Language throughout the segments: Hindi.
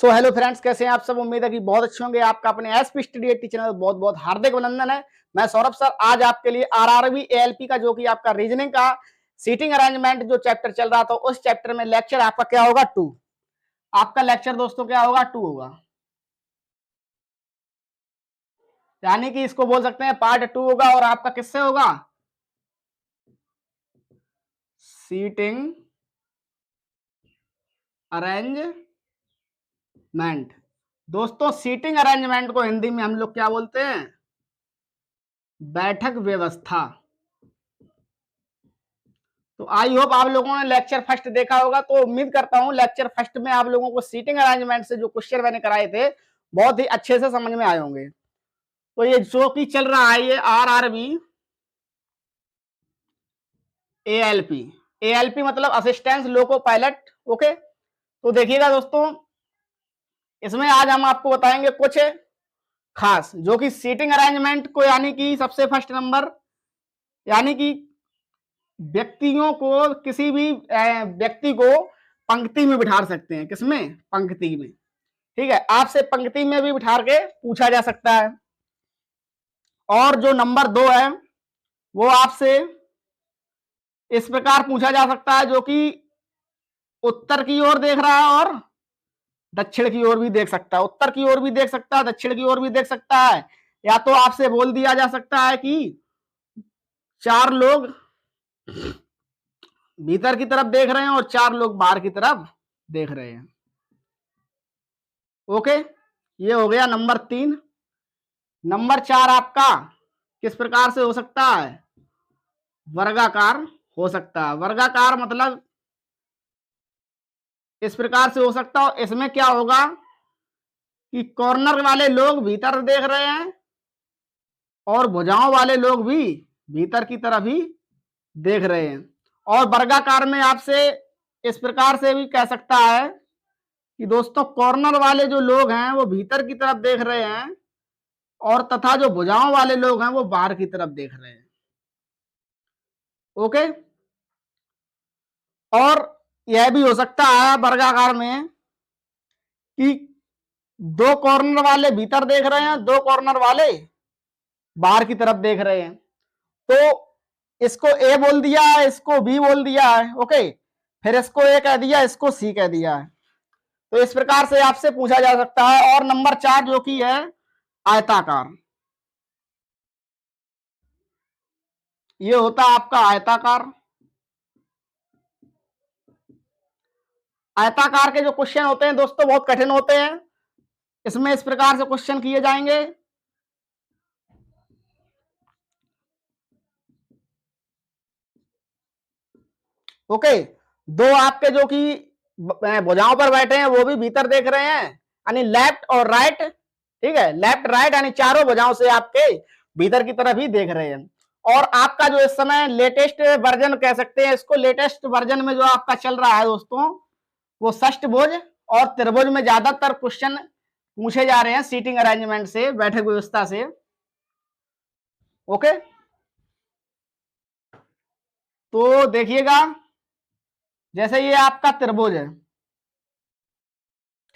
सो हेलो फ्रेंड्स, कैसे हैं आप सब। उम्मीद है कि बहुत अच्छे होंगे। आपका अपने एसपी स्टडी 80 चैनल बहुत बहुत हार्दिक अभिनंदन है। मैं सौरभ सर आज आपके लिए आरआरबी एएलपी का जो कि आपका रीजनिंग का सीटिंग अरेंजमेंट जो चैप्टर चल रहा था, उस चैप्टर में लेक्चर आपका क्या होगा 2। आपका लेक्चर दोस्तों क्या होगा 2 होगा, यानी कि इसको बोल सकते हैं पार्ट 2 होगा। और आपका किससे होगा, सीटिंग अरेंजमेंट। दोस्तों सीटिंग अरेंजमेंट को हिंदी में हम लोग क्या बोलते हैं, बैठक व्यवस्था। तो आई होप आप लोगों ने लेक्चर फर्स्ट देखा होगा। तो उम्मीद करता हूं लेक्चर फर्स्ट में आप लोगों को सीटिंग अरेंजमेंट से जो क्वेश्चन मैंने कराए थे बहुत ही अच्छे से समझ में आए होंगे। तो ये जो कि चल रहा है ये आरआरबी एएलपी। एएलपी मतलब असिस्टेंस लोको पायलट। ओके, तो देखिएगा दोस्तों, इसमें आज हम आपको बताएंगे कुछ खास जो कि सीटिंग अरेंजमेंट को, यानी कि सबसे फर्स्ट नंबर, यानी कि व्यक्तियों को, किसी भी व्यक्ति को पंक्ति में बिठा सकते हैं। किसमें, पंक्ति में। ठीक है, आपसे पंक्ति में भी बिठा के पूछा जा सकता है। और जो नंबर 2 है वो आपसे इस प्रकार पूछा जा सकता है, जो कि उत्तर की ओर देख रहा है और दक्षिण की ओर भी देख सकता है। उत्तर की ओर भी देख सकता है, दक्षिण की ओर भी देख सकता है। या तो आपसे बोल दिया जा सकता है कि 4 लोग भीतर की तरफ देख रहे हैं और 4 लोग बाहर की तरफ देख रहे हैं। ओके, ये हो गया नंबर 3। नंबर 4 आपका किस प्रकार से हो सकता है, वर्गाकार हो सकता है। वर्गाकार मतलब इस प्रकार से हो सकता है। इसमें क्या होगा कि कॉर्नर वाले लोग भीतर देख रहे हैं और भुजाओं वाले लोग भी भीतर की तरफ ही देख रहे हैं। और वर्गाकार में आपसे इस प्रकार से भी कह सकता है कि दोस्तों कॉर्नर वाले जो लोग हैं वो भीतर की तरफ देख रहे हैं और तथा जो भुजाओं वाले लोग हैं वो बाहर की तरफ देख रहे हैं। ओके, और यह भी हो सकता है वर्गाकार में कि 2 कॉर्नर वाले भीतर देख रहे हैं, 2 कॉर्नर वाले बाहर की तरफ देख रहे हैं। तो इसको ए बोल दिया है, इसको बी बोल दिया है। ओके, फिर इसको ए कह दिया, इसको सी कह दिया है। तो इस प्रकार से आपसे पूछा जा सकता है। और नंबर 4 जो कि है आयताकार, ये होता है आपका आयताकार। आयताकार के जो क्वेश्चन होते हैं दोस्तों बहुत कठिन होते हैं। इसमें इस प्रकार से क्वेश्चन किए जाएंगे। ओके, 2 आपके जो कि भुजाओं पर बैठे हैं वो भी भीतर देख रहे हैं, यानी लेफ्ट और राइट। ठीक है, लेफ्ट राइट यानी चारों भुजाओं से आपके भीतर की तरफ ही देख रहे हैं। और आपका जो इस समय लेटेस्ट वर्जन कह सकते हैं इसको, लेटेस्ट वर्जन में जो आपका चल रहा है दोस्तों, वो षष्टभुज और त्रिभुज में ज्यादातर क्वेश्चन पूछे जा रहे हैं सीटिंग अरेंजमेंट से, बैठक व्यवस्था से। ओके, तो देखिएगा, जैसे ये आपका त्रिभुज है।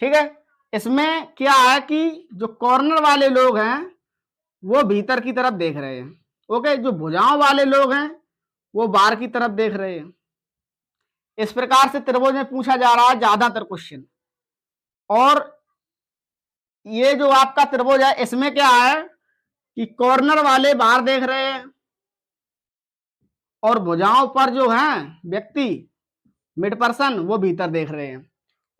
ठीक है, इसमें क्या है कि जो कॉर्नर वाले लोग हैं वो भीतर की तरफ देख रहे हैं। ओके, जो भुजाओं वाले लोग हैं वो बाहर की तरफ देख रहे हैं। इस प्रकार से त्रिभुज में पूछा जा रहा है ज्यादातर क्वेश्चन। और ये जो आपका त्रिभुज है इसमें क्या है कि कॉर्नर वाले बाहर देख रहे हैं और भुजाओं पर जो हैं व्यक्ति, मिड पर्सन, वो भीतर देख रहे हैं।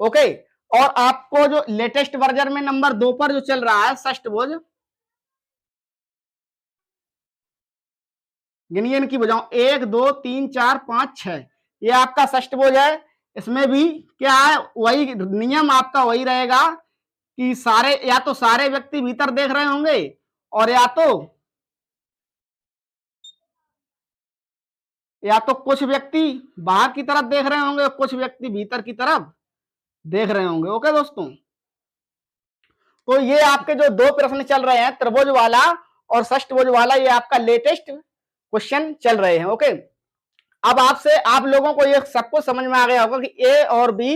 ओके, और आपको जो लेटेस्ट वर्जन में नंबर 2 पर जो चल रहा है षष्टभुज, गिनिए इनकी भुजाओं 1 2 3 4 5 6, ये आपका षष्टभुज है। इसमें भी क्या है, वही नियम आपका वही रहेगा कि सारे, या तो सारे व्यक्ति भीतर देख रहे होंगे और या तो कुछ व्यक्ति बाहर की तरफ देख रहे होंगे, कुछ व्यक्ति भीतर की तरफ देख रहे होंगे। ओके दोस्तों, तो ये आपके जो 2 प्रश्न चल रहे हैं, त्रिभुज वाला और षष्टभुज वाला, ये आपका लेटेस्ट क्वेश्चन चल रहे हैं। ओके, अब आपसे आप लोगों को ये सब कुछ समझ में आ गया होगा कि ए और बी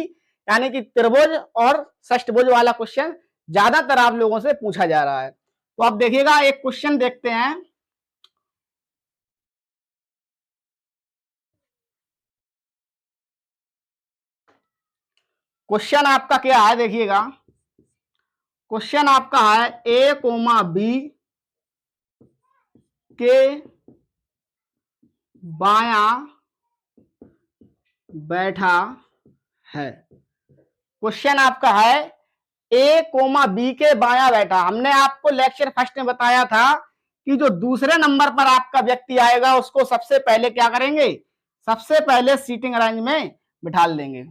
यानी कि त्रिभुज और षष्ठभुज वाला क्वेश्चन ज्यादातर आप लोगों से पूछा जा रहा है। तो अब देखिएगा एक क्वेश्चन देखते हैं। क्वेश्चन आपका क्या है, देखिएगा क्वेश्चन आपका है ए कोमा बी के बाया बैठा है। क्वेश्चन आपका है ए कोमा बी के बाया बैठा। हमने आपको लेक्चर फर्स्ट में बताया था कि जो दूसरे नंबर पर आपका व्यक्ति आएगा उसको सबसे पहले क्या करेंगे, सबसे पहले सीटिंग अरेंज में बिठा देंगे।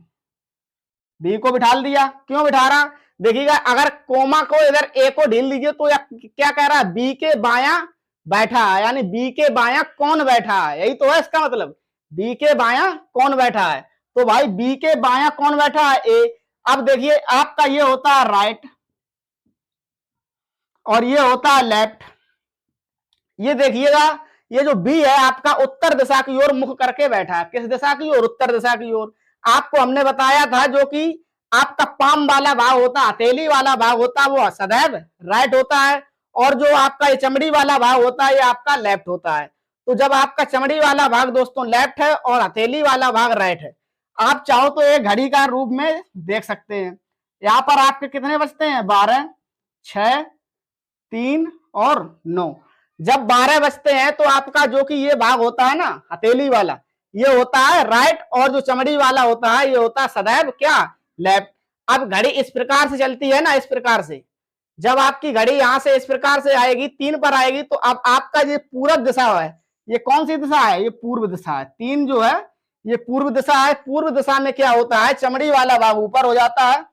बी को बिठा दिया, क्यों बिठा रहा, देखिएगा अगर कोमा को इधर ए को ढील दीजिए तो क्या कह रहा है, बी के बाया बैठा है, यानी बी के बाया कौन बैठा है, यही तो है इसका मतलब, बी के बाया कौन बैठा है। तो भाई बी के बाया कौन बैठा है, ए। अब देखिए आपका ये होता है राइट और ये होता है लेफ्ट। ये देखिएगा ये जो बी है आपका उत्तर दिशा की ओर मुख करके बैठा है, किस दिशा की ओर, उत्तर दिशा की ओर। आपको हमने बताया था जो कि आपका पाम वाला भाग होता है, हथेली वाला भाग होता है, वो सदैव राइट होता है, और जो आपका ये चमड़ी वाला भाग होता है ये आपका लेफ्ट होता है। तो जब आपका चमड़ी वाला भाग दोस्तों लेफ्ट है और हथेली वाला भाग राइट है, आप चाहो तो एक घड़ी का रूप में देख सकते हैं। यहां पर आपके कितने बजते हैं, 12, 6, 3 और 9। जब 12 बजते हैं तो आपका जो कि ये भाग होता है ना हथेली वाला, ये होता है राइट, और जो चमड़ी वाला होता है ये होता है सदैव क्या, लेफ्ट। अब घड़ी इस प्रकार से चलती है ना, इस प्रकार से, जब आपकी घड़ी यहां से इस प्रकार से आएगी 3 पर आएगी तो अब आपका ये पूरब दिशा है, ये कौन सी दिशा है, ये पूर्व दिशा है। 3 जो है ये पूर्व दिशा है। पूर्व दिशा में क्या होता है, चमड़ी वाला भाग ऊपर हो जाता है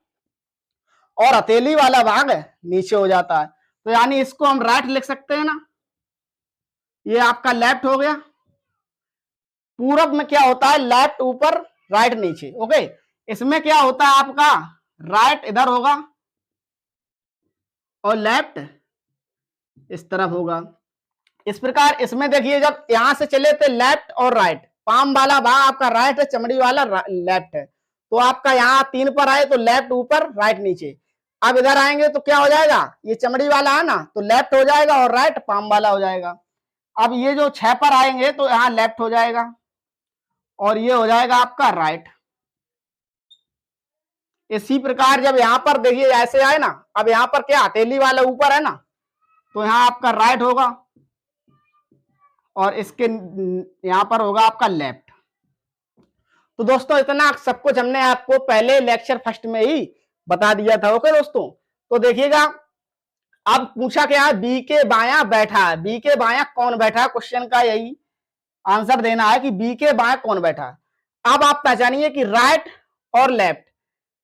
और हथेली वाला भाग नीचे हो जाता है। तो यानी इसको हम राइट लिख सकते हैं ना, ये आपका लेफ्ट हो गया। पूरब में क्या होता है, लेफ्ट ऊपर राइट नीचे, ओके। इसमें क्या होता है आपका, राइट इधर होगा और लेफ्ट इस तरफ होगा। इस प्रकार इसमें देखिए जब यहां से चले थे लेफ्ट और राइट, पाम वाला भाग आपका राइट है, चमड़ी वाला लेफ्ट है, तो आपका यहाँ 3 पर आए तो लेफ्ट ऊपर राइट नीचे। अब इधर आएंगे तो क्या हो जाएगा, ये चमड़ी वाला है ना तो लेफ्ट हो जाएगा और राइट पाम वाला हो जाएगा। अब ये जो 6 पर आएंगे तो यहाँ लेफ्ट हो जाएगा और ये हो जाएगा आपका राइट। इसी प्रकार जब यहां पर देखिए ऐसे आए ना, अब यहां पर क्या हथेली वाला ऊपर है ना, तो यहां आपका राइट होगा और इसके यहां पर होगा आपका लेफ्ट। तो दोस्तों इतना सब कुछ हमने आपको पहले लेक्चर फर्स्ट में ही बता दिया था, ओके दोस्तों। तो देखिएगा अब पूछा क्या है, बी के बाया बैठा है, बी के बाया कौन बैठा है, क्वेश्चन का यही आंसर देना है कि बी के बाया कौन बैठा है। अब आप पहचानिए कि राइट और लेफ्ट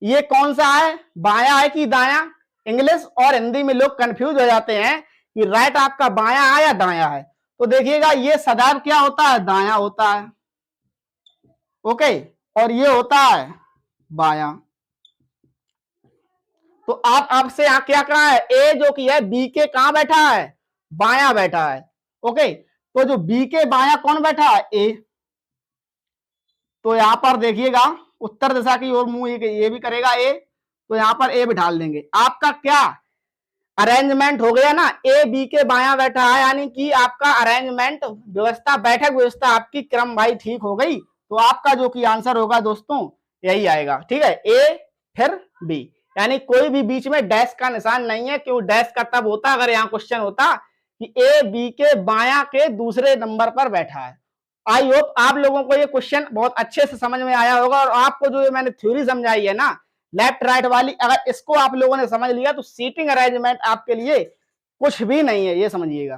ये कौन सा है, बाया है कि दाया। इंग्लिश और हिंदी में लोग कंफ्यूज हो जाते हैं कि राइट आपका बाया है या दाया है। तो देखिएगा ये सदैव क्या होता है, दाया होता है, ओके, और ये होता है बाया। तो आप आपसे क्या कहा है, ए जो कि है बी के कहां बैठा है, बाया बैठा है, ओके। तो जो बी के बाया कौन बैठा है, ए। तो यहां पर देखिएगा उत्तर दिशा की ओर मुंह ये भी करेगा ए, तो यहां पर ए बिठा देंगे। आपका क्या अरेंजमेंट हो गया ना, ए बी के बाया बैठा है, यानी कि आपका अरेंजमेंट व्यवस्था, बैठक व्यवस्था आपकी क्रम भाई ठीक हो गई। तो आपका जो कि आंसर होगा दोस्तों यही आएगा, ठीक है, ए फिर बी, यानी कोई भी बीच में डैश का निशान नहीं है, क्यों डैश का तब होता अगर यहाँ क्वेश्चन होता कि ए बी के बाया के दूसरे नंबर पर बैठा है। आई होप आप लोगों को ये क्वेश्चन बहुत अच्छे से समझ में आया होगा, और आपको जो मैंने थ्योरी समझाई है ना लेफ्ट राइट वाली, अगर इसको आप लोगों ने समझ लिया तो सीटिंग अरेंजमेंट आपके लिए कुछ भी नहीं है, ये समझिएगा।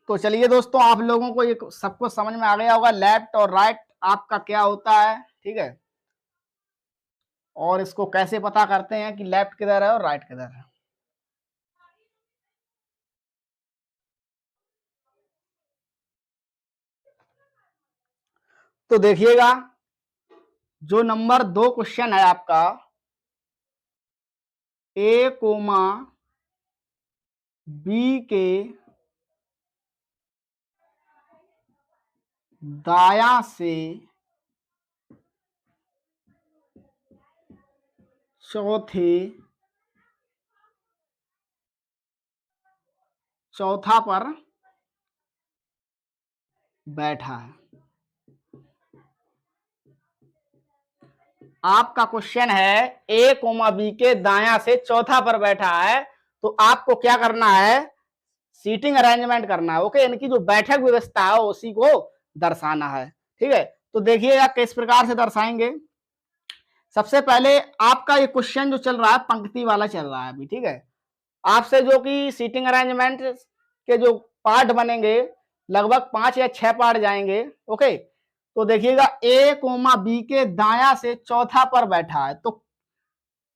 तो चलिए दोस्तों आप लोगों को ये सब कुछ समझ में आ गया होगा, लेफ्ट और राइट आपका क्या होता है, ठीक है, और इसको कैसे पता करते हैं कि लेफ्ट किधर है और राइट किधर है। तो देखिएगा जो नंबर 2 क्वेश्चन है आपका, ए कोमा बी के दाया से चौथा पर बैठा है। आपका क्वेश्चन है ए कोमा बी के दाया से चौथा पर बैठा है, तो आपको क्या करना है, सीटिंग अरेंजमेंट करना है। ओके, इनकी जो बैठक व्यवस्था है उसी को दर्शाना है। ठीक है, तो देखिएगा किस प्रकार से दर्शाएंगे। सबसे पहले आपका ये क्वेश्चन जो चल रहा है पंक्ति वाला चल रहा है अभी। ठीक है, आपसे जो कि सीटिंग अरेंजमेंट के जो पार्ट बनेंगे लगभग 5 या 6 पार्ट जाएंगे। ओके, तो देखिएगा ए कोमा बी के दाया से चौथा पर बैठा है, तो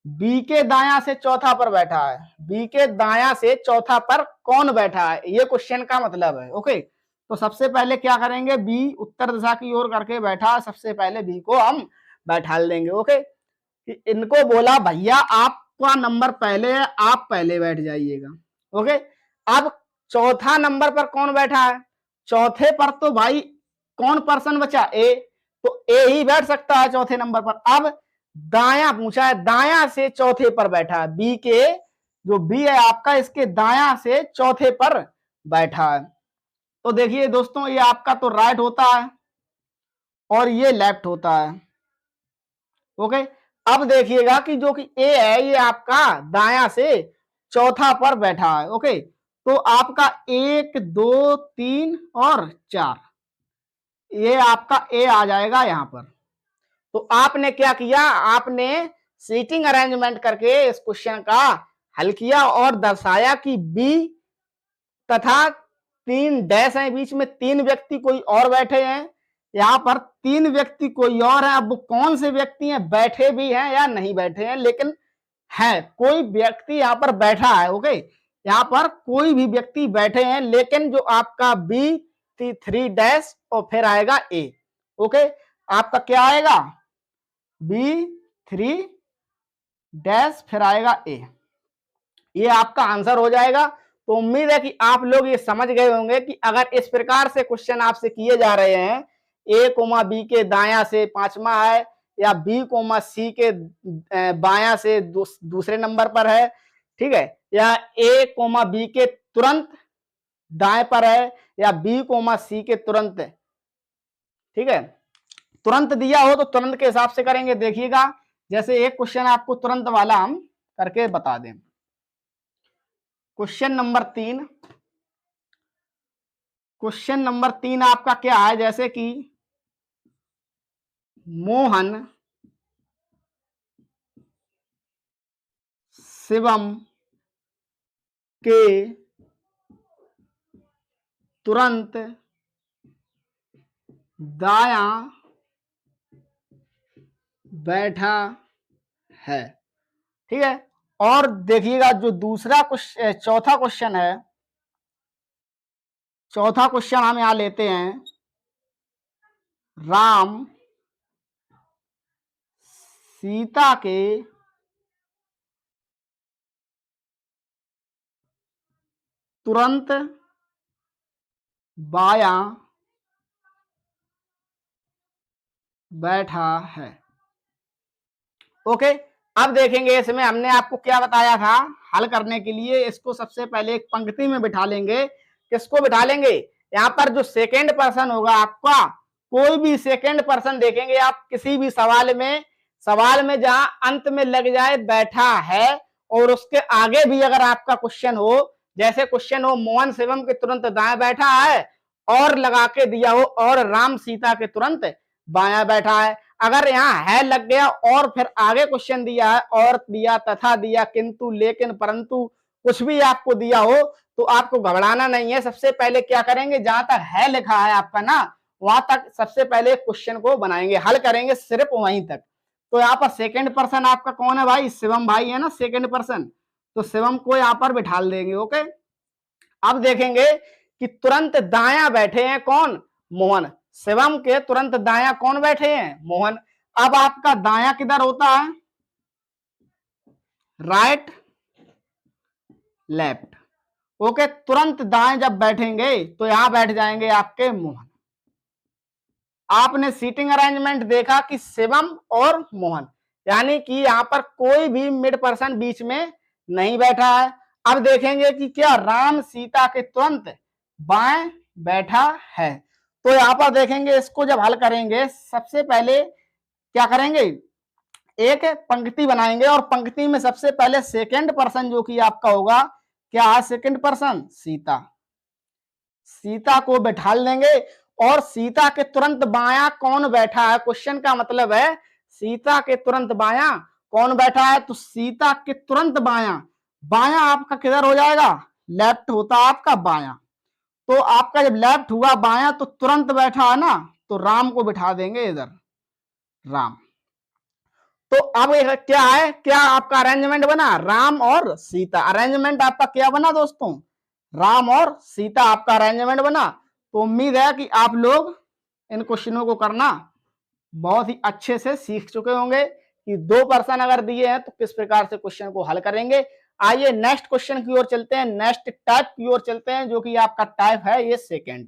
बी के दाया से चौथा पर बैठा है, बी के दाया से चौथा पर कौन बैठा है, ये क्वेश्चन का मतलब है। ओके, तो सबसे पहले क्या करेंगे, बी उत्तर दिशा की ओर करके बैठा है, सबसे पहले बी को हम बैठा देंगे। ओके, इनको बोला भैया आपका नंबर पहले है, आप पहले बैठ जाइएगा। ओके, अब चौथा नंबर पर कौन बैठा है, चौथे पर तो भाई कौन पर्सन बचा, ए, तो ए ही बैठ सकता है चौथे नंबर पर। अब दाया पूछा है, दाया से चौथे पर बैठा है, बी के जो बी है आपका इसके दाया से चौथे पर बैठा है। तो देखिए दोस्तों, ये आपका तो राइट होता है और ये लेफ्ट होता है। ओके, अब देखिएगा कि जो कि ए है ये आपका दाया से चौथा पर बैठा है। ओके, तो आपका 1 2 3 और 4, ये आपका ए आ जाएगा यहां पर। तो आपने क्या किया, आपने सीटिंग अरेंजमेंट करके इस क्वेश्चन का हल किया और दर्शाया कि बी तथा 3 डैश है, बीच में 3 व्यक्ति कोई और बैठे हैं, यहाँ पर 3 व्यक्ति कोई और है। अब कौन से व्यक्ति हैं, बैठे भी हैं या नहीं बैठे हैं, लेकिन है कोई व्यक्ति यहाँ पर बैठा है। ओके, यहाँ पर कोई भी व्यक्ति बैठे हैं, लेकिन जो आपका बी 3 डैश और फिर आएगा ए। ओके, आपका क्या आएगा, बी 3 डैश फिर आएगा ए, ये आपका आंसर हो जाएगा। तो उम्मीद है कि आप लोग ये समझ गए होंगे कि अगर इस प्रकार से क्वेश्चन आपसे किए जा रहे हैं, ए कोमा बी के दाया से पांचवा है, या बी कोमा सी के बाया से दूसरे नंबर पर है, ठीक है, या ए कोमा बी के तुरंत दाएं पर है, या बी कोमा सी के तुरंत, ठीक है, तुरंत दिया हो तो तुरंत के हिसाब से करेंगे। देखिएगा, जैसे एक क्वेश्चन आपको तुरंत वाला हम करके बता दें। क्वेश्चन नंबर 3, क्वेश्चन नंबर 3 आपका क्या है, जैसे कि मोहन शिवम के तुरंत दाया बैठा है। ठीक है, और देखिएगा जो दूसरा चौथा क्वेश्चन है, चौथा क्वेश्चन हम यहां लेते हैं, राम सीता के तुरंत बाया बैठा है। ओके, अब देखेंगे इसमें हमने आपको क्या बताया था हल करने के लिए। इसको सबसे पहले एक पंक्ति में बिठा लेंगे। किसको बिठा लेंगे, यहाँ पर जो सेकेंड पर्सन होगा आपका, कोई भी सेकेंड पर्सन देखेंगे आप किसी भी सवाल में जहां अंत में लग जाए बैठा है, और उसके आगे भी अगर आपका क्वेश्चन हो, जैसे क्वेश्चन हो मोहन शिवम के तुरंत दाएं बैठा है, और लगा के दिया हो और राम सीता के तुरंत बाया बैठा है, अगर यहाँ है लग गया और फिर आगे क्वेश्चन दिया है, और दिया, तथा दिया, किंतु, लेकिन, परंतु, कुछ भी आपको दिया हो तो आपको घबराना नहीं है। सबसे पहले क्या करेंगे, जहां तक है लिखा है आपका ना, वहां तक सबसे पहले क्वेश्चन को बनाएंगे, हल करेंगे सिर्फ वहीं तक। तो यहाँ पर सेकेंड पर्सन आपका कौन है भाई, शिवम भाई है ना सेकेंड पर्सन, तो शिवम को यहाँ पर बिठा देंगे। ओके, अब देखेंगे कि तुरंत दाया बैठे हैं कौन, मोहन, शिवम के तुरंत दाया कौन बैठे हैं, मोहन। अब आपका दाया किधर होता है, राइट लेफ्ट। ओके, तुरंत दाएं जब बैठेंगे तो यहां बैठ जाएंगे आपके मोहन। आपने सीटिंग अरेंजमेंट देखा कि शिवम और मोहन, यानी कि यहाँ पर कोई भी मिड पर्सन बीच में नहीं बैठा है। अब देखेंगे कि क्या राम सीता के तुरंत बाएं बैठा है। तो यहाँ पर देखेंगे, इसको जब हल करेंगे सबसे पहले क्या करेंगे, एक पंक्ति बनाएंगे और पंक्ति में सबसे पहले सेकंड पर्सन जो कि आपका होगा क्या है, सेकंड पर्सन सीता, सीता को बैठा देंगे और सीता के तुरंत बायां कौन बैठा है, क्वेश्चन का मतलब है सीता के तुरंत बायां कौन बैठा है। तो सीता के तुरंत बायां, बायां आपका किधर हो जाएगा, लेफ्ट होता है आपका बायां। तो आपका जब लेफ्ट हुआ बायां तो तुरंत बैठा है ना, तो राम को बिठा देंगे इधर, राम। तो अब क्या है, क्या आपका अरेंजमेंट बना, राम और सीता। अरेंजमेंट आपका क्या बना दोस्तों, राम और सीता आपका अरेंजमेंट बना। तो उम्मीद है कि आप लोग इन क्वेश्चनों को करना बहुत ही अच्छे से सीख चुके होंगे कि दो पर्सन अगर दिए हैं तो किस प्रकार से क्वेश्चन को हल करेंगे। आइए नेक्स्ट क्वेश्चन की ओर चलते हैं, नेक्स्ट टाइप की ओर चलते हैं, जो कि आपका टाइप है ये सेकेंड।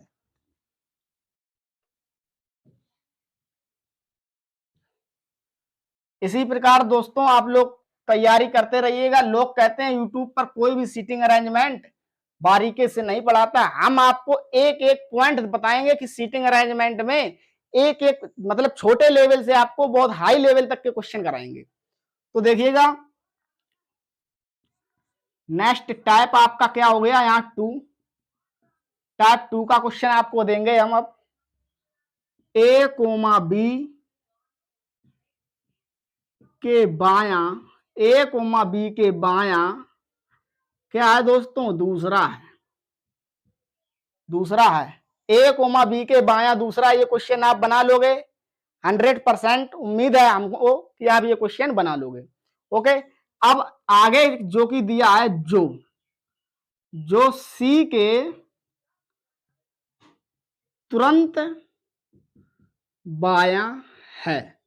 इसी प्रकार दोस्तों आप लोग तैयारी करते रहिएगा। लोग कहते हैं यूट्यूब पर कोई भी सीटिंग अरेंजमेंट बारीकी से नहीं पढ़ाता, हम आपको एक एक पॉइंट बताएंगे कि सीटिंग अरेंजमेंट में एक एक मतलब छोटे लेवल से आपको बहुत हाई लेवल तक के क्वेश्चन कराएंगे। तो देखिएगा नेक्स्ट टाइप आपका क्या हो गया, यहाँ टाइप 2 का क्वेश्चन आपको देंगे हम। अब ए कोमा बी के बायां, ए कोमा बी के बायां क्या है दोस्तों, दूसरा है, दूसरा है ए कोमा बी के बायां दूसरा। ये क्वेश्चन आप बना लोगे 100%, उम्मीद है हमको कि आप ये क्वेश्चन बना लोगे। ओके, अब आगे जो कि दिया है, जो सी के तुरंत बायां है।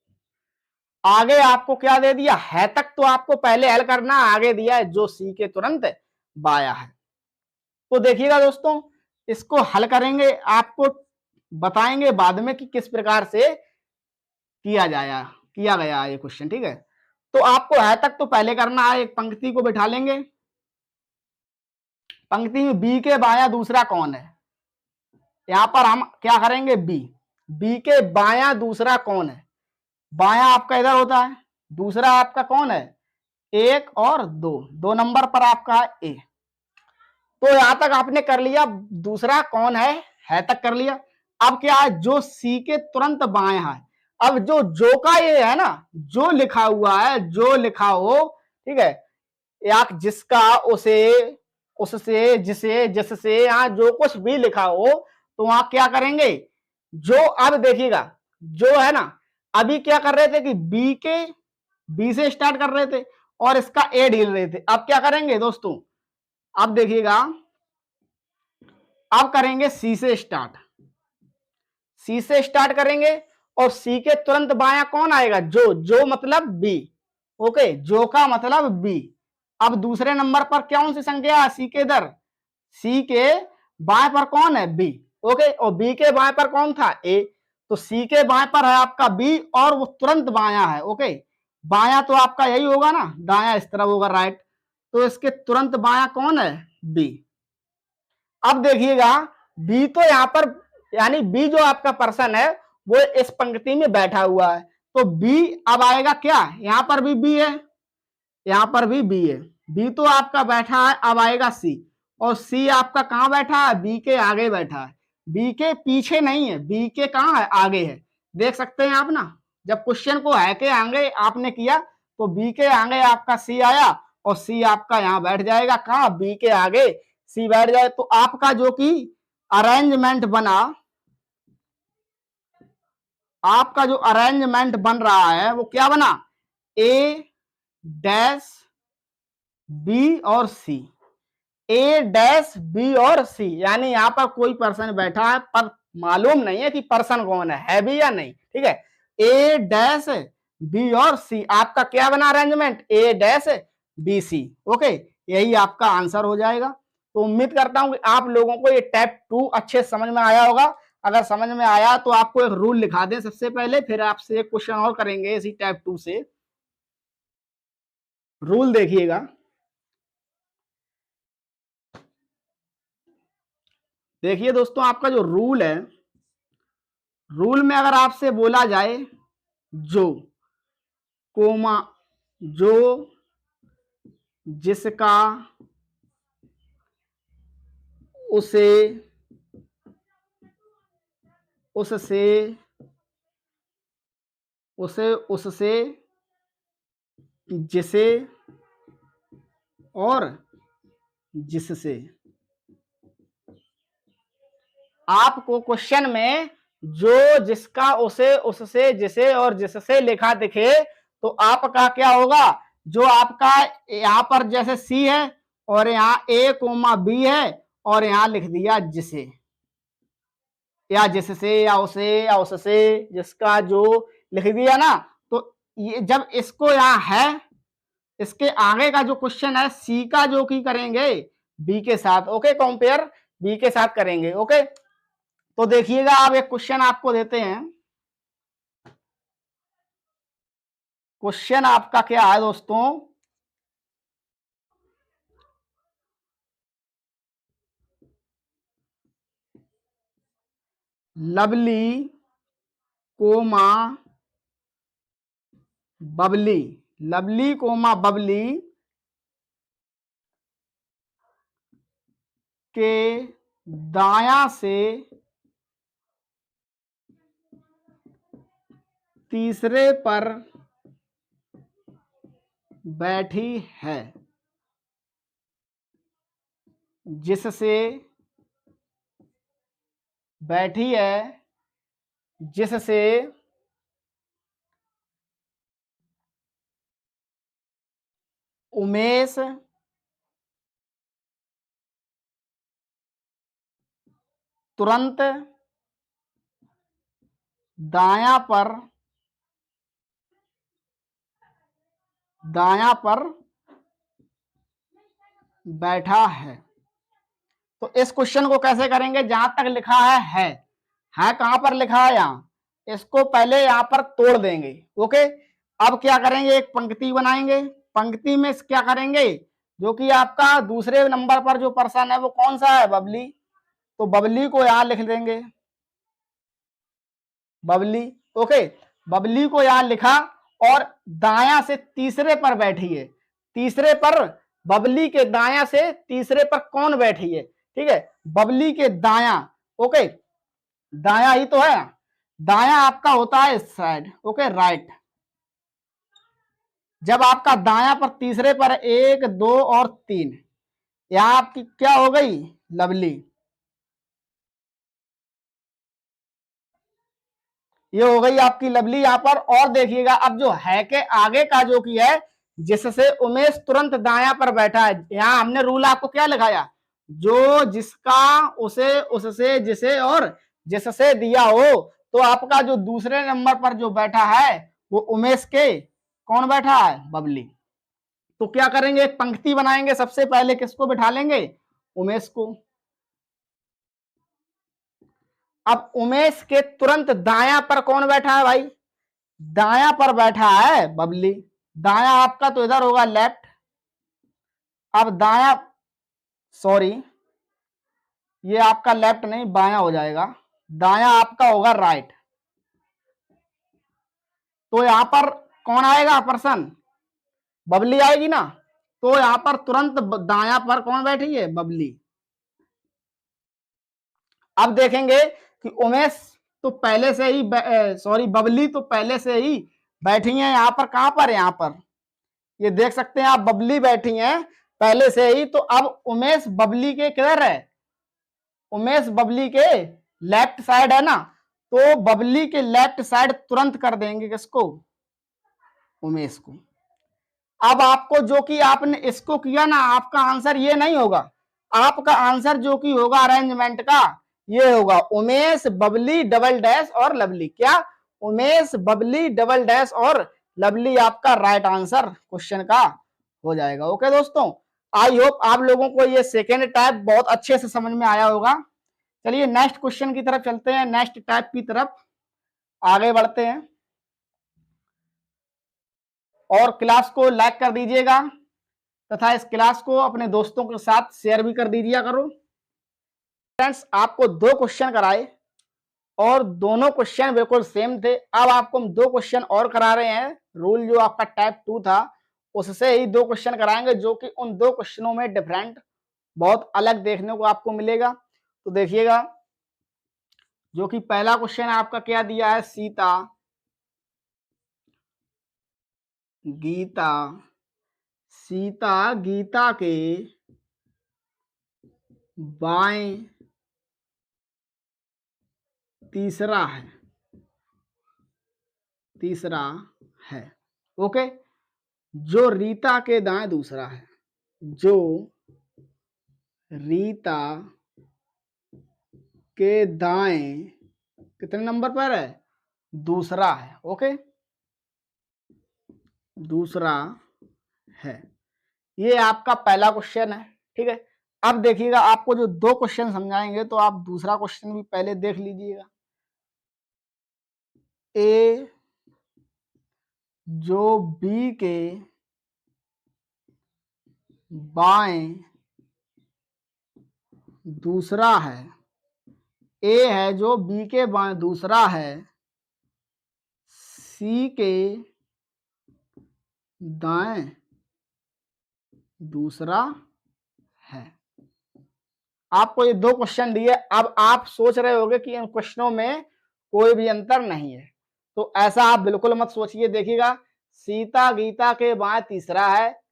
आगे आपको क्या दे दिया है, तक तो आपको पहले हल करना, आगे दिया है जो सी के तुरंत बायां है। तो देखिएगा दोस्तों, इसको हल करेंगे, आपको बताएंगे बाद में कि किस प्रकार से किया गया ये क्वेश्चन, ठीक है। तो आपको है तक तो पहले करना है, एक पंक्ति को बिठा लेंगे, पंक्ति में बी के बायां दूसरा कौन है, यहां पर हम क्या करेंगे, बी के बायां दूसरा कौन है, बायां आपका इधर होता है, दूसरा आपका कौन है, एक और दो नंबर पर आपका है ए। तो यहां तक आपने कर लिया, दूसरा कौन है तक कर लिया। अब क्या है, जो सी के तुरंत बाएं है। अब जो का ये है ना, जो लिखा हुआ है, जो लिखा हो, ठीक है, या जिसका, उसे, उससे, जिसे, जिससे, यहाँ जो कुछ भी लिखा हो तो वहां क्या करेंगे, जो, अब देखिएगा जो है ना, अभी क्या कर रहे थे कि बी से स्टार्ट कर रहे थे और इसका ए ढील रहे थे। अब क्या करेंगे दोस्तों, अब देखिएगा, अब करेंगे सी से स्टार्ट करेंगे और सी के तुरंत बायां कौन आएगा, जो मतलब बी। ओके, जो का मतलब बी। अब दूसरे नंबर पर कौन सी संख्या है, सी के इधर, सी के बाएं पर कौन है, बी। ओके, और बी के बाएं पर कौन था, ए। तो सी के बाएं पर है आपका बी और वो तुरंत बायां है। ओके, बायां तो आपका यही होगा ना, दायां इस तरफ होगा, राइट। तो इसके तुरंत बायां कौन है, बी। अब देखिएगा बी तो यहां पर, यानी बी जो आपका पर्सन है वो इस पंक्ति में बैठा हुआ है, तो बी अब आएगा क्या, यहां पर भी बी है, यहां पर भी बी है, बी तो आपका बैठा है। अब आएगा सी, और सी आपका कहां बैठा है, बी के आगे बैठा है, बी के पीछे नहीं है, बी के कहां है, आगे है। देख सकते हैं आप ना, जब क्वेश्चन को है के आगे आपने किया तो बी के आगे आपका सी आया और सी आपका यहां बैठ जाएगा, कहां, बी के आगे सी बैठ जाए। तो आपका जो कि अरेंजमेंट बना, आपका जो अरेंजमेंट बन रहा है वो क्या बना, ए डैश बी और सी, ए डैश बी और सी, यानी यहां पर कोई पर्सन बैठा है पर मालूम नहीं है कि पर्सन कौन है भी या नहीं, ठीक है। ए डैश बी और सी, आपका क्या बना अरेंजमेंट, ए डैश बी सी। ओके, यही आपका आंसर हो जाएगा। तो उम्मीद करता हूं कि आप लोगों को ये टाइप 2 अच्छे समझ में आया होगा। अगर समझ में आया तो आपको एक रूल लिखा दें सबसे पहले, फिर आपसे एक क्वेश्चन और करेंगे इसी टाइप 2 से। रूल देखिएगा, देखिए दोस्तों आपका जो रूल है, रूल में अगर आपसे बोला जाए जो, कोमा, जो, जिसका, उसे, उससे, उसे, उससे, जिसे और जिससे, आपको क्वेश्चन में जो, जिसका, उसे, उससे, जिसे और जिससे लिखा दिखे तो आपका क्या होगा, जो आपका यहां पर जैसे सी है और यहां ए कोमा बी है और यहां लिख दिया जिसे या जिससे या उसे या उससे, जिसका, जो लिख दिया ना, तो ये जब इसको यहां है, इसके आगे का जो क्वेश्चन है सी का जो की करेंगे बी के साथ, ओके, कंपेयर बी के साथ करेंगे, ओके। तो देखिएगा आप एक क्वेश्चन आपको देते हैं, क्वेश्चन आपका क्या है दोस्तों, lovely comma bubbly, lovely comma bubbly के दाया से तीसरे पर बैठी है, जिससे बैठी है, जिससे उमेश तुरंत दाया पर बैठा है। तो इस क्वेश्चन को कैसे करेंगे, जहां तक लिखा है कहां पर लिखा है, यहां, इसको पहले यहां पर तोड़ देंगे, ओके। अब क्या करेंगे, एक पंक्ति बनाएंगे, पंक्ति में क्या करेंगे, जो कि आपका दूसरे नंबर पर जो पर्सन है वो कौन सा है, बबली, तो बबली को यहां लिख देंगे, बबली, ओके, बबली को यहां लिखा और दाया से तीसरे पर बैठी है, तीसरे पर, बबली के दाया से तीसरे पर कौन बैठी है, ठीक है, बबली के दाया, ओके, दाया ही तो है, दाया आपका होता है इस साइड, ओके, राइट। जब आपका दाया पर तीसरे पर 1 2 और 3, यहां आपकी क्या हो गई, लवली, ये हो गई आपकी लवली यहां पर। और देखिएगा अब जो है के आगे का जो की है, जिससे उमेश तुरंत दाया पर बैठा है, यहां हमने रूल आपको क्या लिखाया, जो, जिसका, उसे, उससे, जिसे और जिससे दिया हो, तो आपका जो दूसरे नंबर पर जो बैठा है वो उमेश के कौन बैठा है, बबली। तो क्या करेंगे, एक पंक्ति बनाएंगे, सबसे पहले किसको बिठा लेंगे, उमेश को। अब उमेश के तुरंत दाया पर कौन बैठा है भाई, दाया पर बैठा है बबली, दाया आपका तो इधर होगा लेफ्ट, अब दाया, सॉरी ये आपका लेफ्ट नहीं बाया हो जाएगा, दाया आपका होगा राइट, तो यहां पर कौन आएगा पर्सन, बबली आएगी ना, तो यहां पर तुरंत दाया पर कौन बैठी है, बबली। अब देखेंगे कि उमेश तो पहले से ही, सॉरी बबली तो पहले से ही बैठी है यहां पर, कहां पर, यहां पर, ये देख सकते हैं आप, बबली बैठी हैं पहले से ही, तो अब उमेश बबली के किधर है, उमेश बबली के लेफ्ट साइड है ना, तो बबली के लेफ्ट साइड तुरंत कर देंगे किसको, उमेश को। अब आपको जो कि आपने इसको किया ना, आपका आंसर ये नहीं होगा, आपका आंसर जो कि होगा अरेंजमेंट का, ये होगा उमेश बबली डबल डैश और लवली, क्या, उमेश बबली डबल डैश और लवली आपका राइट आंसर क्वेश्चन का हो जाएगा, ओके दोस्तों। आई होप आप लोगों को ये सेकेंड टाइप बहुत अच्छे से समझ में आया होगा। चलिए नेक्स्ट क्वेश्चन की तरफ चलते हैं, नेक्स्ट टाइप की तरफ आगे बढ़ते हैं। और क्लास को लाइक कर दीजिएगा तथा इस क्लास को अपने दोस्तों के साथ शेयर भी कर दीजिए करो। फ्रेंड्स, आपको 2 क्वेश्चन कराए और दोनों क्वेश्चन बिल्कुल सेम थे। अब आपको हम 2 क्वेश्चन और करा रहे हैं। रूल जो आपका टाइप 2 था उससे ही 2 क्वेश्चन कराएंगे, जो कि उन 2 क्वेश्चनों में डिफरेंट बहुत अलग देखने को आपको मिलेगा। तो देखिएगा, जो कि पहला क्वेश्चन आपका क्या दिया है, सीता गीता सीता गीता के बाएं तीसरा है। ओके, जो रीता के दाएं दूसरा है, जो रीता के दाएं कितने नंबर पर है, दूसरा है। ओके, दूसरा है। ये आपका पहला क्वेश्चन है। ठीक है, अब देखिएगा, आपको जो 2 क्वेश्चन समझाएंगे तो आप दूसरा क्वेश्चन भी पहले देख लीजिएगा। ए जो बी के बाएं दूसरा है, ए है जो बी के बाएं दूसरा है, सी के दाएं दूसरा है। आपको ये 2 क्वेश्चन दिए। अब आप सोच रहे होंगे कि इन क्वेश्चनों में कोई भी अंतर नहीं है, तो ऐसा आप बिल्कुल मत सोचिए। देखिएगा, सीता गीता के बाएं तीसरा है,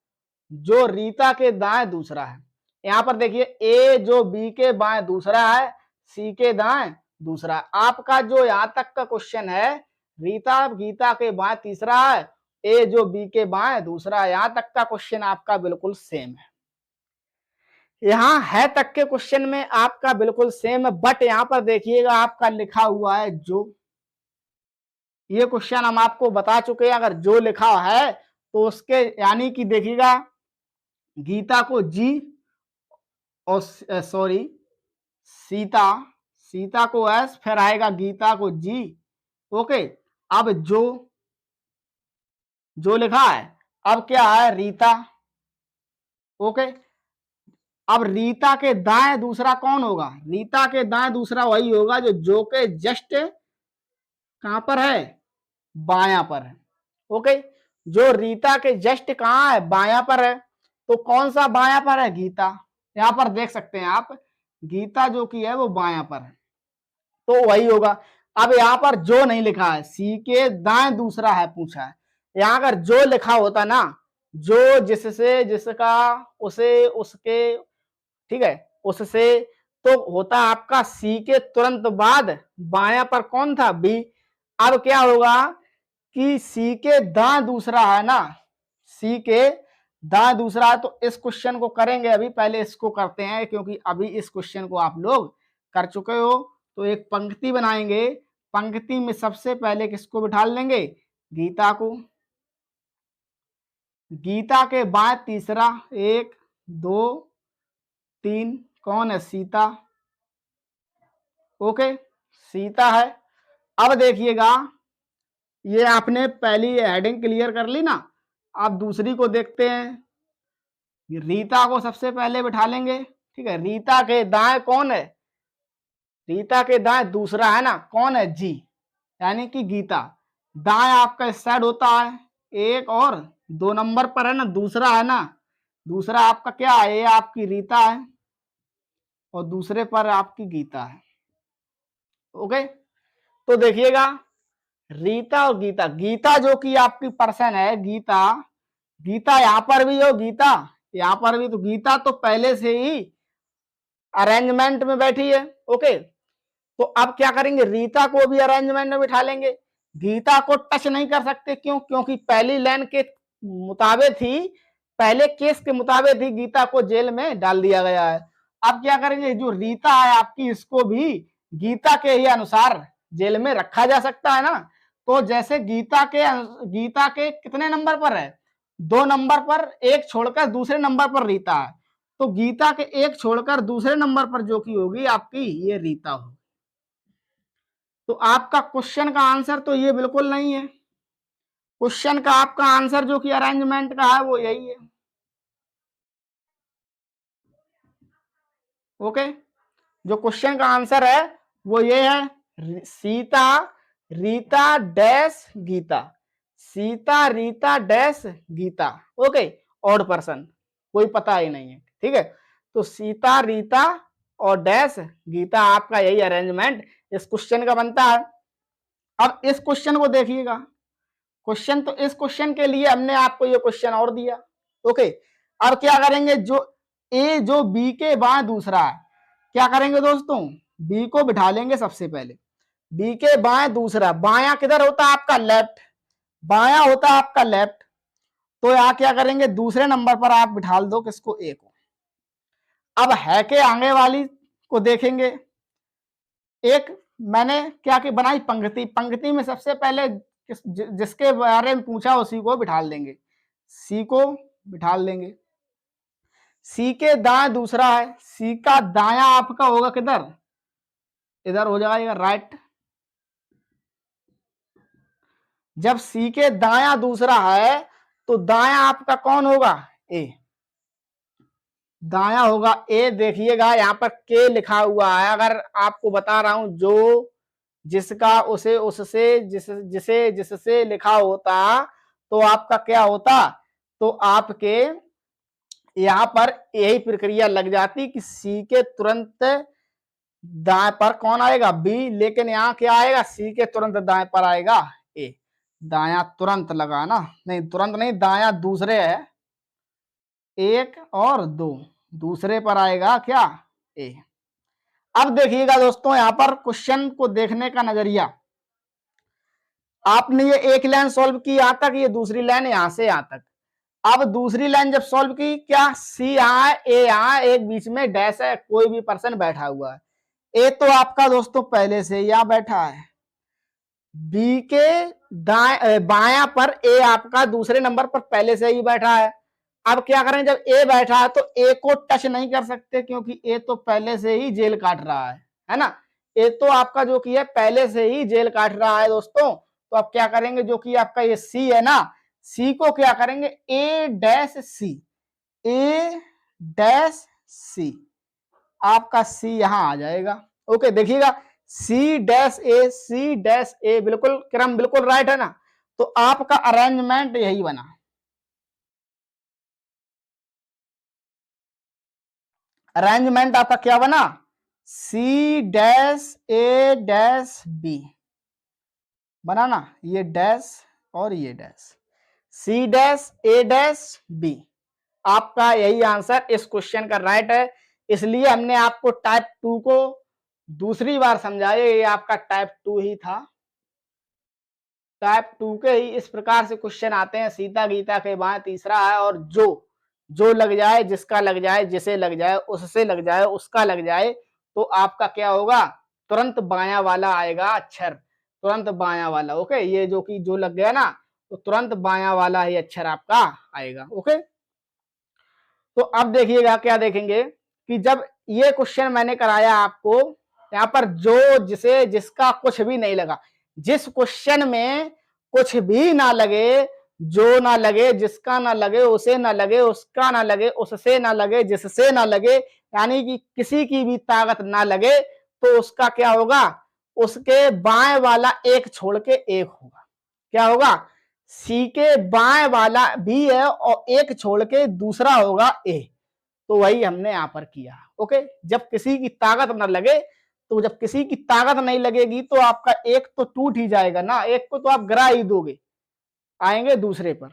जो रीता के दाएं दूसरा है। यहां पर देखिए, ए जो बी के बाएं दूसरा है, सी के दाएं दूसरा। आपका जो यहां तक का क्वेश्चन है, रीता गीता के बाएं तीसरा है, ए जो बी के बाएं दूसरा है, यहां तक का क्वेश्चन आपका बिल्कुल सेम है। यहां है तक के क्वेश्चन में आपका बिल्कुल सेम है, बट यहां पर देखिएगा आपका लिखा हुआ है जो। ये क्वेश्चन हम आपको बता चुके हैं, अगर जो लिखा है तो उसके यानी कि देखिएगा, गीता को जी और सॉरी सीता को एस, फिर आएगा गीता को जी। ओके, अब जो लिखा है, अब क्या है, रीता। ओके, अब रीता के दाएं दूसरा कौन होगा, रीता के दाएं दूसरा वही होगा जो के जस्ट कहां पर है, बायां पर है। ओके, जो रीता के जस्ट कहां है, बायां पर है। तो कौन सा बायां पर है, गीता। यहां पर देख सकते हैं आप, गीता जो की है वो बायां पर है, तो वही होगा। अब यहां पर जो नहीं लिखा है, सी के दाएं दूसरा है पूछा है। यहां अगर जो लिखा होता ना, जो जिससे जिसका उसे उसके, ठीक है, उससे, तो होता आपका सी के तुरंत बाद बायां पर कौन था, बी। अब क्या होगा कि सी के दाएं दूसरा है ना, सी के दाएं दूसरा है, तो इस क्वेश्चन को करेंगे अभी। पहले इसको करते हैं, क्योंकि अभी इस क्वेश्चन को आप लोग कर चुके हो। तो एक पंक्ति बनाएंगे, पंक्ति में सबसे पहले किसको बिठा लेंगे, गीता को। गीता के बाद तीसरा, 1 2 3 कौन है, सीता। ओके, सीता है। अब देखिएगा, ये आपने पहली हेडिंग क्लियर कर ली ना, अब दूसरी को देखते हैं। रीता को सबसे पहले बिठा लेंगे। ठीक है, रीता के दाएं कौन है, रीता के दाएं दूसरा है ना, कौन है, जी, यानी कि गीता। दाएं आपका इस साइड होता है, 1 और 2 नंबर पर है ना, दूसरा है ना, दूसरा आपका क्या है, ये आपकी रीता है और दूसरे पर आपकी गीता है। ओके, तो देखिएगा, रीता और गीता, गीता जो कि आपकी पर्सन है, गीता, गीता यहां पर भी हो, गीता यहां पर भी, तो गीता तो पहले से ही अरेंजमेंट में बैठी है। ओके, तो अब क्या करेंगे, रीता को भी अरेंजमेंट में बिठा लेंगे। गीता को टच नहीं कर सकते, क्यों, क्योंकि पहली लाइन के मुताबिक ही, पहले केस के मुताबिक ही गीता को जेल में डाल दिया गया है। अब क्या करेंगे, जो रीता है आपकी, इसको भी गीता के ही अनुसार जेल में रखा जा सकता है ना। तो जैसे गीता के कितने नंबर पर है, 2 नंबर पर, एक छोड़कर दूसरे नंबर पर रीता है, तो गीता के एक छोड़कर दूसरे नंबर पर जो की होगी आपकी, ये रीता होगी। तो आपका क्वेश्चन का आंसर तो ये बिल्कुल नहीं है। क्वेश्चन का आपका आंसर जो कि अरेंजमेंट का है वो यही है। ओके, जो क्वेश्चन का आंसर है वो ये है, Sita Rita dash Gita, Sita Rita dash Gita. Okay, odd person, कोई पता ही नहीं है, ठीक है। तो सीता रीता और डैश गीता, आपका यही अरेंजमेंट इस क्वेश्चन का बनता है। अब इस क्वेश्चन को देखिएगा, क्वेश्चन तो इस क्वेश्चन के लिए हमने आपको ये क्वेश्चन और दिया। ओके, अब क्या करेंगे, जो ए जो बी के बाद दूसरा है, क्या करेंगे दोस्तों, बी को बिठा लेंगे सबसे पहले, बी के बाएं दूसरा, बायां किधर होता है आपका, लेफ्ट, बायां होता है आपका लेफ्ट। तो यहाँ क्या करेंगे, दूसरे नंबर पर आप बिठा दो किसको, ए को। अब है के आगे वाली को देखेंगे, एक मैंने क्या की बनाई, पंक्ति, पंक्ति में सबसे पहले जिसके बारे में पूछा उसी को बिठा देंगे, सी को बिठा देंगे। सी के दाएं दूसरा है, सी का दाया आपका होगा किधर, इधर हो जाएगा राइट। जब सी के दाया दूसरा है तो दाया आपका कौन होगा, ए, दाया होगा ए। देखिएगा यहाँ पर के लिखा हुआ है, अगर आपको बता रहा हूं जो जिसका उसे उससे जिसे जिससे लिखा होता तो आपका क्या होता, तो आपके यहाँ पर यही प्रक्रिया लग जाती कि सी के तुरंत दाएं पर कौन आएगा, बी, लेकिन यहाँ क्या आएगा, सी के तुरंत दाएं पर आएगा ए। दाया तुरंत लगा ना, नहीं तुरंत नहीं, दाया दूसरे है, एक और दो, दूसरे पर आएगा क्या, ए। अब देखिएगा दोस्तों, यहां पर क्वेश्चन को देखने का नजरिया, आपने ये एक लाइन सॉल्व की यहां तक, ये दूसरी लाइन यहां से यहां तक। अब दूसरी लाइन जब सॉल्व की, क्या सी यहाँ है, ए यहाँ है, एक बीच में डैश है, कोई भी पर्सन बैठा हुआ है। ए तो आपका दोस्तों पहले से यहाँ बैठा है, बी के दाएं बायां पर ए आपका दूसरे नंबर पर पहले से ही बैठा है। अब क्या करें, जब ए बैठा है तो ए को टच नहीं कर सकते, क्योंकि ए तो पहले से ही जेल काट रहा है ना। ए तो आपका जो कि है पहले से ही जेल काट रहा है दोस्तों। तो अब क्या करेंगे, जो कि आपका ये सी है ना, सी को क्या करेंगे, ए डैश सी, ए डैश सी, आपका सी यहां आ जाएगा। ओके, देखिएगा सी डैश ए, सी डैश ए, बिल्कुल क्रम बिल्कुल राइट है ना। तो आपका अरेंजमेंट यही बना, अरेंजमेंट आपका क्या बना, सी डैश ए डैश बी बना ना, ये डैश और ये डैश, सी डैश ए डैश बी, आपका यही आंसर इस क्वेश्चन का राइट है। इसलिए हमने आपको टाइप 2 को दूसरी बार समझाया, ये आपका टाइप 2 ही था। टाइप 2 के ही इस प्रकार से क्वेश्चन आते हैं, सीता गीता के बाद तीसरा है, और जो लग जाए, जिसका लग जाए, जिसे लग जाए, उससे लग जाए, उसका लग जाए, तो आपका क्या होगा, तुरंत बायां वाला आएगा अक्षर, तुरंत बायां वाला। ओके, ये जो कि जो लग गया ना, तो तुरंत बायां वाला ही अक्षर आपका आएगा। ओके, तो अब देखिएगा क्या देखेंगे कि जब ये क्वेश्चन मैंने कराया आपको, यहाँ पर जो जिसे जिसका कुछ भी नहीं लगा, जिस क्वेश्चन में कुछ भी ना लगे, जो ना लगे, जिसका ना लगे, उसे ना लगे, उसका ना लगे, उससे ना लगे, जिससे ना लगे, यानी कि किसी की भी ताकत ना लगे, तो उसका क्या होगा, उसके बाएं वाला एक छोड़ के एक होगा। क्या होगा, सी के बाएं वाला बी है और एक छोड़ के दूसरा होगा ए। तो वही हमने यहां पर किया। ओके, जब किसी की ताकत न लगे, तो जब किसी की ताकत नहीं लगेगी तो आपका एक तो टूट ही जाएगा ना, एक को तो आप गिरा ही दोगे, आएंगे दूसरे पर।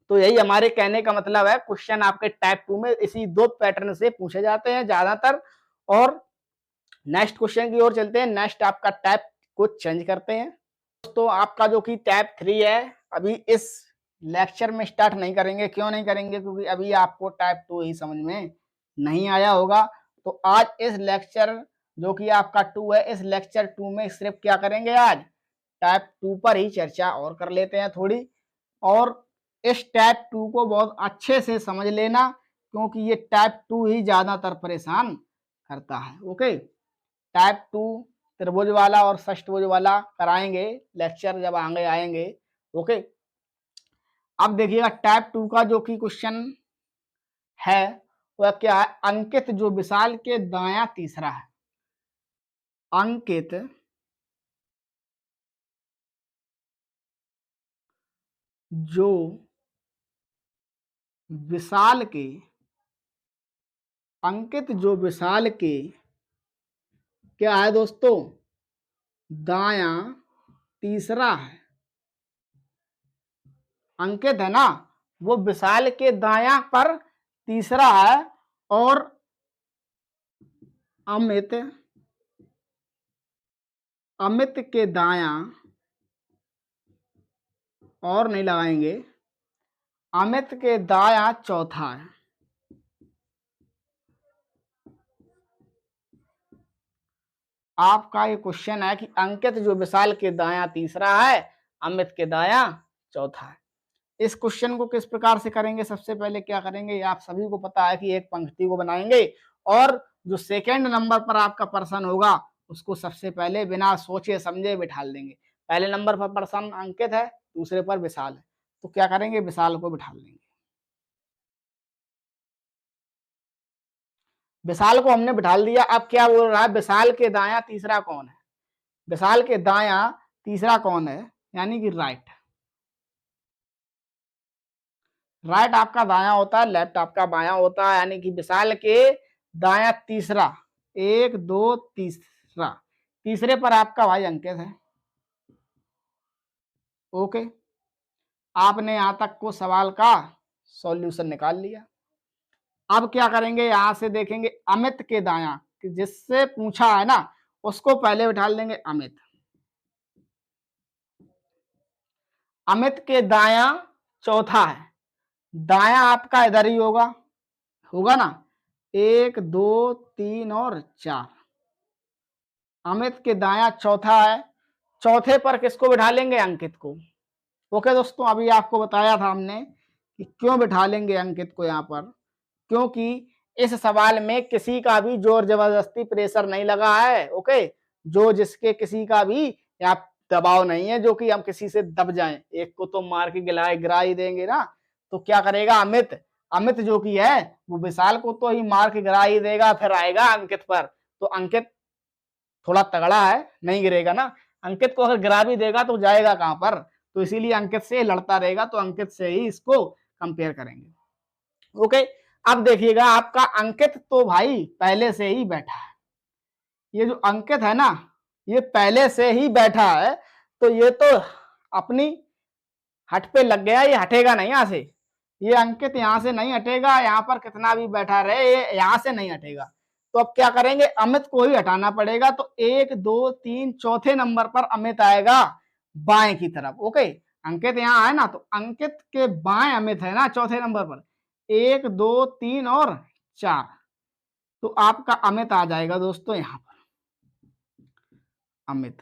तो यही हमारे कहने का मतलब है, क्वेश्चन आपके टाइप 2 में इसी दो पैटर्न से पूछे जाते हैं ज्यादातर। और नेक्स्ट क्वेश्चन की ओर चलते हैं, नेक्स्ट आपका टाइप को चेंज करते हैं। दोस्तों, आपका जो कि टाइप 3 है, अभी इस लेक्चर में स्टार्ट नहीं करेंगे। क्यों नहीं करेंगे, क्योंकि अभी आपको टाइप 2 ही समझ में नहीं आया होगा। तो आज इस लेक्चर जो कि आपका 2 है, इस लेक्चर 2 में सिर्फ क्या करेंगे, आज टाइप 2 पर ही चर्चा और कर लेते हैं थोड़ी। और इस टाइप 2 को बहुत अच्छे से समझ लेना, क्योंकि ये टाइप 2 ही ज्यादातर परेशान करता है। ओके, टाइप 2 त्रिभुज वाला और षष्ठभुज वाला कराएंगे लेक्चर जब आगे आएंगे। ओके, अब देखिएगा टाइप 2 का जो कि क्वेश्चन है वह क्या है, अंकित जो विशाल के दायां तीसरा है। अंकित जो विशाल के अंकित जो विशाल के क्या है दोस्तों, दायां तीसरा है। अंकित है ना, वो विशाल के दायां पर तीसरा है और अमित अमित के दायां, और नहीं लगाएंगे, अमित के दायां चौथा है। आपका ये क्वेश्चन है कि अंकित जो विशाल के दायां तीसरा है, अमित के दायां चौथा है। इस क्वेश्चन को किस प्रकार से करेंगे, सबसे पहले क्या करेंगे, आप सभी को पता है कि एक पंक्ति को बनाएंगे और जो सेकंड नंबर पर आपका पर्सन होगा उसको सबसे पहले बिना सोचे समझे बिठाल देंगे। पहले नंबर पर पर्सन अंकित है, दूसरे पर विशाल है, तो क्या करेंगे, विशाल को बिठाल देंगे। विशाल को हमने बिठाल दिया। अब क्या बोल रहा है, विशाल के दायां तीसरा कौन है, विशाल के दायां तीसरा कौन है, यानी कि राइट। राइट आपका दायां होता है, लेफ्ट आपका बायां होता है, यानी कि विशाल के दायां तीसरा, एक दो तीसरा, तीसरे पर आपका भाई अंकित है। ओके, आपने यहां तक को सवाल का सॉल्यूशन निकाल लिया। अब क्या करेंगे, यहां से देखेंगे अमित के दायां, कि जिससे पूछा है ना उसको पहले बिठा लेंगे अमित। अमित के दायां चौथा है, दायां आपका इधर ही होगा, होगा ना, एक दो तीन और चार। अमित के दायां चौथा है, चौथे पर किसको बिठा लेंगे, अंकित को। ओके दोस्तों, अभी आपको बताया था हमने कि क्यों बिठा लेंगे अंकित को यहाँ पर, क्योंकि इस सवाल में किसी का भी जोर जबरदस्ती प्रेशर नहीं लगा है। ओके, जो जिसके किसी का भी यहाँ दबाव नहीं है जो कि हम किसी से दब जाएं, एक को तो मार के गिरा ही देंगे ना, तो क्या करेगा अमित, अमित जो कि है वो विशाल को तो ही मार के गिरा ही देगा, फिर आएगा अंकित पर। तो अंकित थोड़ा तगड़ा है, नहीं गिरेगा ना, अंकित को अगर गिरा भी देगा तो जाएगा कहां पर, तो इसीलिए अंकित से लड़ता रहेगा, तो अंकित से ही इसको कंपेयर करेंगे। ओके, अब देखिएगा आपका अंकित तो भाई पहले से ही बैठा है, ये जो अंकित है ना ये पहले से ही बैठा है, तो ये तो अपनी हट पे लग गया, ये हटेगा नहीं यहाँ से, ये अंकित यहाँ से नहीं हटेगा, यहाँ पर कितना भी बैठा रहे ये यहाँ से नहीं हटेगा। तो अब क्या करेंगे, अमित को ही हटाना पड़ेगा, तो एक दो तीन चौथे नंबर पर अमित आएगा बाएं की तरफ। ओके, अंकित यहाँ है ना, तो अंकित के बाएं अमित है ना चौथे नंबर पर, एक दो तीन और चार, तो आपका अमित आ जाएगा दोस्तों यहाँ पर, अमित।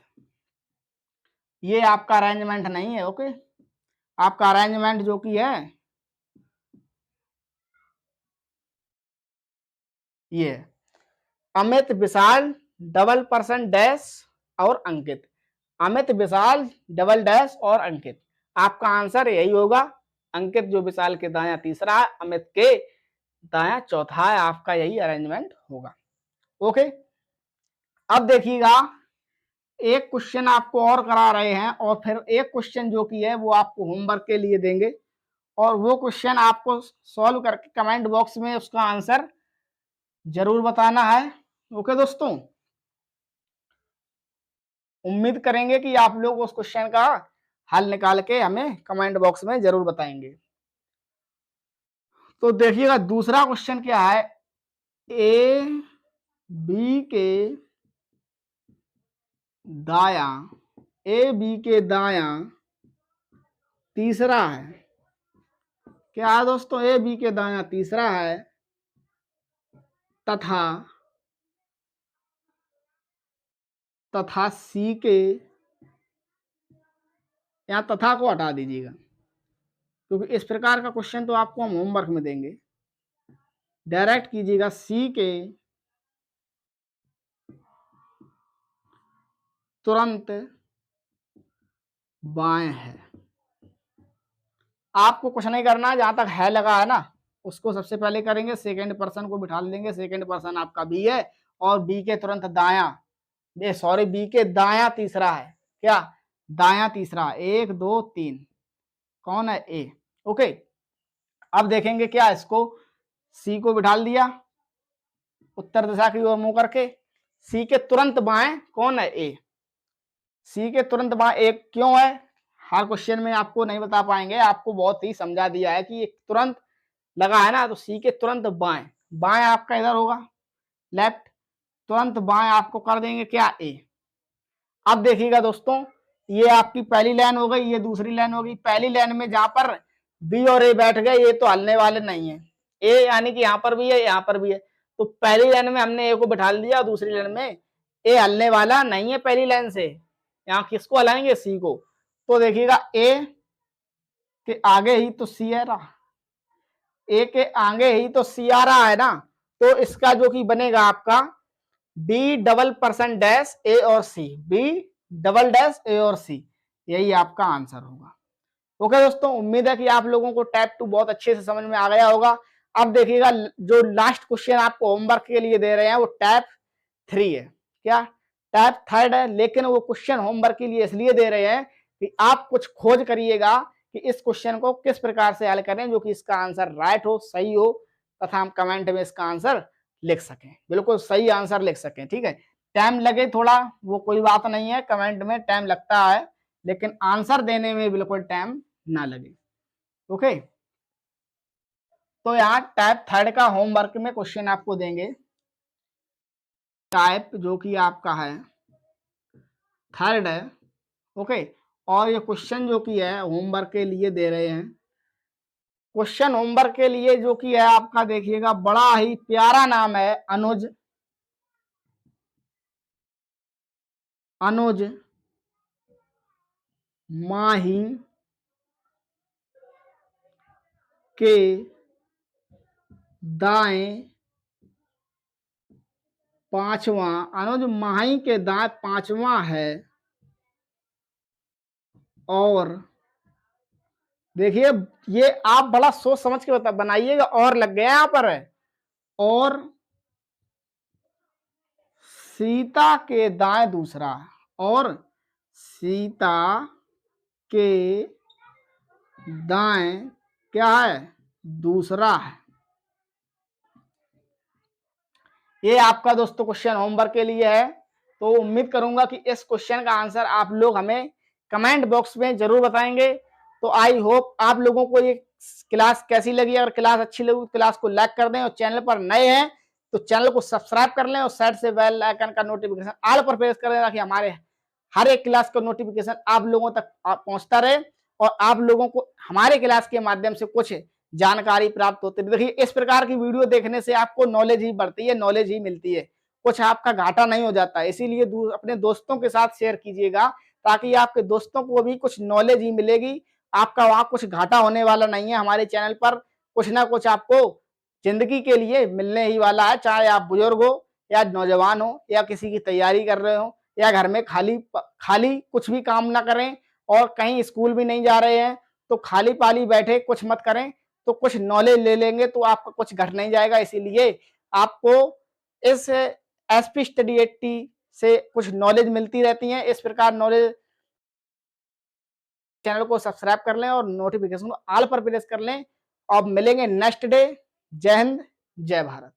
ये आपका अरेंजमेंट नहीं है। ओके, आपका अरेंजमेंट जो कि है ये अमित विशाल डबल पर्सन डैश और अंकित, अमित विशाल डबल डैश और अंकित, आपका आंसर यही होगा। अंकित जो विशाल के दायां तीसरा है, अमित के दायां चौथा है, आपका यही अरेंजमेंट होगा। ओके, अब देखिएगा एक क्वेश्चन आपको और करा रहे हैं, और फिर एक क्वेश्चन जो कि है वो आपको होमवर्क के लिए देंगे, और वो क्वेश्चन आपको सॉल्व करके कमेंट बॉक्स में उसका आंसर जरूर बताना है। ओके दोस्तों, उम्मीद करेंगे कि आप लोग उस क्वेश्चन का हल निकाल के हमें कमेंट बॉक्स में जरूर बताएंगे। तो देखिएगा दूसरा क्वेश्चन क्या है, ए बी के दायां, ए बी के दायां तीसरा है। क्या है दोस्तों, ए बी के दायां तीसरा है तथा तथा सी के, यहाँ तथा को हटा दीजिएगा क्योंकि इस प्रकार का क्वेश्चन तो आपको हम होमवर्क में देंगे, डायरेक्ट कीजिएगा सी के तुरंत बाएं है। आपको कुछ नहीं करना, जहां तक है लगा है ना उसको सबसे पहले करेंगे, सेकंड पर्सन को बिठा लेंगे, सेकंड पर्सन आपका बी है और बी के तुरंत दाया, सॉरी बी के दाया तीसरा है, क्या दाया तीसरा, 1 2 3 कौन है ए। ओके, अब देखेंगे क्या, इसको सी को बिठा दिया उत्तर दिशा की ओर मुंह करके, सी के तुरंत बाएं कौन है ए, सी के तुरंत बाएं एक क्यों है, हर क्वेश्चन में आपको नहीं बता पाएंगे, आपको बहुत ही समझा दिया है कि तुरंत लगा है ना, तो सी के तुरंत बाएं, बाएं आपका इधर होगा लेफ्ट, तुरंत बाएं आपको कर देंगे क्या ए। अब देखिएगा दोस्तों, ये आपकी पहली लाइन हो गई, ये दूसरी लाइन हो गई। पहली लाइन में जहां पर बी और ए बैठ गए ये तो हलने वाले नहीं है, ए यानी कि यहां पर भी है यहां पर भी है, तो पहली लाइन में हमने ए को बिठा दिया, दूसरी लाइन में ए हलने वाला नहीं है पहली लाइन से, यहाँ किसको हलाएंगे सी को, तो देखिएगा ए के आगे ही तो सी है रहा, ए के आगे ही तो सी आ रहा है ना, तो इसका जो कि बनेगा आपका बी डबल परसेंट डैश ए और सी, बी डबल डैश ए और सी, यही आपका आंसर होगा। ओके दोस्तों, उम्मीद है कि आप लोगों को टाइप 2 बहुत अच्छे से समझ में आ गया होगा। अब देखिएगा जो लास्ट क्वेश्चन आपको होमवर्क के लिए दे रहे हैं वो टाइप 3 है, क्या टाइप 3 है, लेकिन वो क्वेश्चन होमवर्क के लिए इसलिए दे रहे हैं कि आप कुछ खोज करिएगा कि इस क्वेश्चन को किस प्रकार से हल करें जो कि इसका आंसर राइट हो, सही हो, तथा हम कमेंट में इसका आंसर लिख सकें, बिल्कुल सही आंसर लिख सकें। ठीक है, टाइम लगे थोड़ा वो कोई बात नहीं है, कमेंट में टाइम लगता है लेकिन आंसर देने में बिल्कुल टाइम ना लगे। ओके, तो यहाँ टाइप 3 का होमवर्क में क्वेश्चन आपको देंगे, टाइप जो कि आपका है 3 है। ओके, और ये क्वेश्चन जो कि है होमवर्क के लिए दे रहे हैं, क्वेश्चन होमवर्क के लिए जो कि है आपका देखिएगा बड़ा ही प्यारा नाम है, अनुज, अनुज माही के दाएं पांचवा, अनुज माही के दाएं पांचवा है, और देखिए ये आप बड़ा सोच समझ के बता बनाइएगा, और लग गया यहाँ पर है, और सीता के दाएं दूसरा, और सीता के दाएं क्या है दूसरा है। ये आपका दोस्तों क्वेश्चन होमवर्क के लिए है, तो उम्मीद करूंगा कि इस क्वेश्चन का आंसर आप लोग हमें कमेंट बॉक्स में जरूर बताएंगे। तो आई होप आप लोगों को ये क्लास कैसी लगी, अगर क्लास अच्छी लगी तो क्लास को लाइक कर दें, और चैनल पर नए हैं तो चैनल को सब्सक्राइब कर लें और साइड से बेल आइकन का नोटिफिकेशन ऑल पर प्रेस कर दें ताकि हमारे हर एक क्लास का नोटिफिकेशन आप लोगों तक पहुंचता रहे और आप लोगों को हमारे क्लास के माध्यम से कुछ जानकारी प्राप्त होती है। देखिए इस प्रकार की वीडियो देखने से आपको नॉलेज ही बढ़ती है, नॉलेज ही मिलती है, कुछ आपका घाटा नहीं हो जाता, इसीलिए अपने दोस्तों के साथ शेयर कीजिएगा ताकि आपके दोस्तों को भी कुछ नॉलेज ही मिलेगी, आपका वहां कुछ घाटा होने वाला नहीं है। हमारे चैनल पर कुछ ना कुछ आपको जिंदगी के लिए मिलने ही वाला है, चाहे आप बुजुर्ग हो या नौजवान हो या किसी की तैयारी कर रहे हो या घर में खाली खाली कुछ भी काम ना करें और कहीं स्कूल भी नहीं जा रहे हैं तो खाली पाली बैठे कुछ मत करें, तो कुछ नॉलेज ले लेंगे तो आपका कुछ घट नहीं जाएगा। इसीलिए आपको इस एसपी स्टडी 80 से कुछ नॉलेज मिलती रहती है। इस प्रकार नॉलेज चैनल को सब्सक्राइब कर लें और नोटिफिकेशन को ऑल पर प्रेस कर लें। अब मिलेंगे नेक्स्ट डे। जय हिंद, जय भारत।